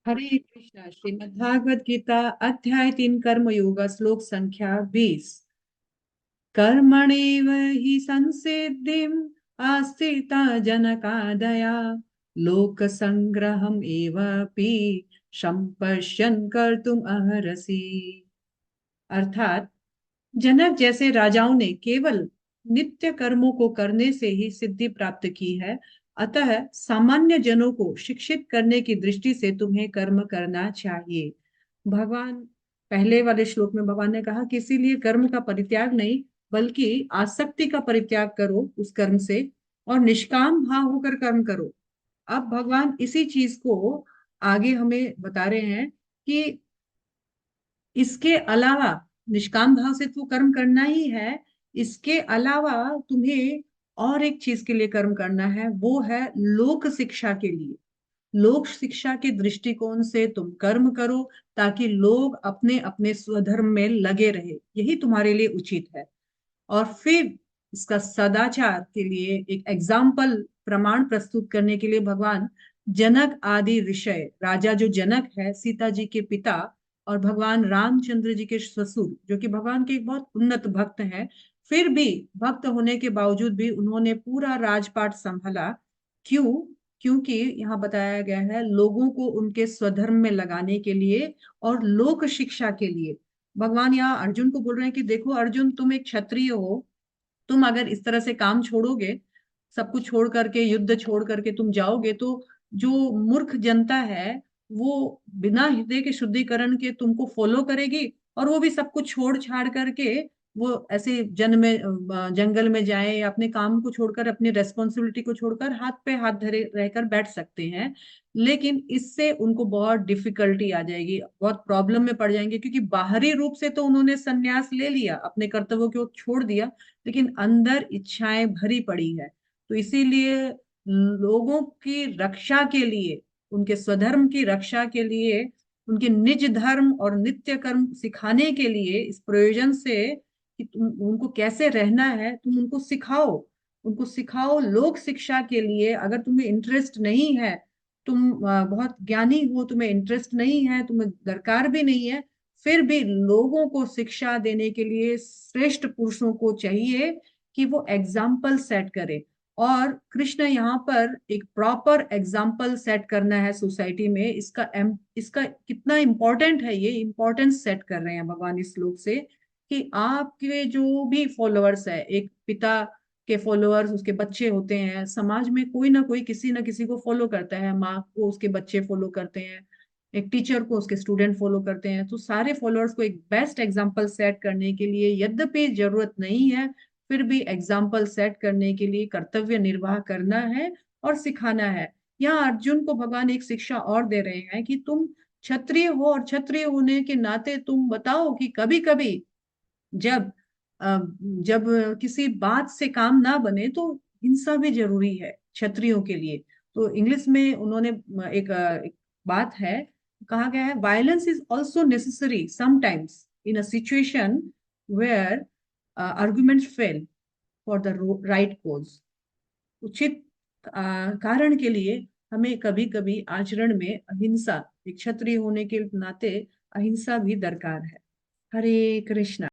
हरे कृष्णा। श्रीमद् भागवत गीता अध्याय 3 कर्म योगा श्लोक संख्या 20। कर्मणेव हि संसिद्धिम् आस्थिता जनकादया लोक संग्रहम् एवापि संपश्यन् कर्तुम् अर्हसि। अर्थात जनक जैसे राजाओं ने केवल नित्य कर्मों को करने से ही सिद्धि प्राप्त की है। अतः सामान्य जनों को शिक्षित करने की दृष्टि से तुम्हें कर्म करना चाहिए। भगवान पहले वाले श्लोक में भगवान ने कहा कि इसीलिए कर्म का परित्याग नहीं बल्कि आसक्ति का परित्याग करो उस कर्म से और निष्काम भाव होकर कर्म करो। अब भगवान इसी चीज को आगे हमें बता रहे हैं कि इसके अलावा निष्काम भाव से तो कर्म करना ही है। इसके अलावा तुम्हें और एक चीज के लिए कर्म करना है, वो है लोक शिक्षा के लिए। लोक शिक्षा के दृष्टिकोण से तुम कर्म करो ताकि लोग अपने अपने स्वधर्म में लगे रहे, यही तुम्हारे लिए उचित है। और फिर इसका सदाचार के लिए एक एग्जाम्पल प्रमाण प्रस्तुत करने के लिए भगवान जनक आदि ऋषय, राजा जो जनक है सीता जी के पिता और भगवान रामचंद्र जी के ससुर, जो कि भगवान के एक बहुत उन्नत भक्त हैं, फिर भी भक्त होने के बावजूद भी उन्होंने पूरा राजपाट संभाला। क्यों? क्योंकि यहाँ बताया गया है लोगों को उनके स्वधर्म में लगाने के लिए और लोक शिक्षा के लिए। भगवान यहाँ अर्जुन को बोल रहे हैं कि देखो अर्जुन, तुम एक क्षत्रिय हो। तुम अगर इस तरह से काम छोड़ोगे, सब कुछ छोड़ करके, युद्ध छोड़ करके तुम जाओगे, तो जो मूर्ख जनता है वो बिना हृदय के शुद्धिकरण के तुमको फॉलो करेगी और वो भी सब कुछ छोड़ छाड़ करके वो ऐसे जंगल में जाए या अपने काम को छोड़कर, अपनी रेस्पॉन्सिबिलिटी को छोड़कर हाथ पे हाथ धरे रहकर बैठ सकते हैं। लेकिन इससे उनको बहुत डिफिकल्टी आ जाएगी, बहुत प्रॉब्लम में पड़ जाएंगे, क्योंकि बाहरी रूप से तो उन्होंने संन्यास ले लिया, अपने कर्तव्यों को छोड़ दिया, लेकिन अंदर इच्छाएं भरी पड़ी है। तो इसीलिए लोगों की रक्षा के लिए, उनके स्वधर्म की रक्षा के लिए, उनके निज धर्म और नित्य कर्म सिखाने के लिए, इस प्रयोजन से कि तुम उनको कैसे रहना है तुम उनको सिखाओ। उनको सिखाओ लोक शिक्षा के लिए। अगर तुम्हें इंटरेस्ट नहीं है, तुम बहुत ज्ञानी हो, तुम्हें इंटरेस्ट नहीं है, तुम्हें दरकार भी नहीं है, फिर भी लोगों को शिक्षा देने के लिए श्रेष्ठ पुरुषों को चाहिए कि वो एग्जाम्पल सेट करे। और कृष्ण यहाँ पर एक प्रॉपर एग्जाम्पल सेट करना है सोसाइटी में, इसका कितना इंपॉर्टेंट है, ये इंपॉर्टेंस सेट कर रहे हैं भगवान इस श्लोक से कि आपके जो भी फॉलोअर्स है, एक पिता के फॉलोअर्स उसके बच्चे होते हैं, समाज में कोई ना कोई किसी ना किसी को फॉलो करता है, माँ को उसके बच्चे फॉलो करते हैं, एक टीचर को उसके स्टूडेंट फॉलो करते हैं। तो सारे फॉलोअर्स को एक बेस्ट एग्जाम्पल सेट करने के लिए, यद्यपि जरूरत नहीं है, फिर भी एग्जाम्पल सेट करने के लिए कर्तव्य निर्वाह करना है और सिखाना है। यहाँ अर्जुन को भगवान एक शिक्षा और दे रहे हैं कि तुम क्षत्रिय हो और क्षत्रिय होने के नाते तुम बताओ कि कभी कभी जब जब किसी बात से काम ना बने तो हिंसा भी जरूरी है क्षत्रियों के लिए। तो इंग्लिश में उन्होंने एक बात है, कहा गया है, violence is also necessary sometimes in a situation where argument fail for the right cause. उचित कारण के लिए हमें कभी कभी आचरण में अहिंसा, एक क्षत्रिय होने के नाते अहिंसा भी दरकार है। हरे कृष्णा।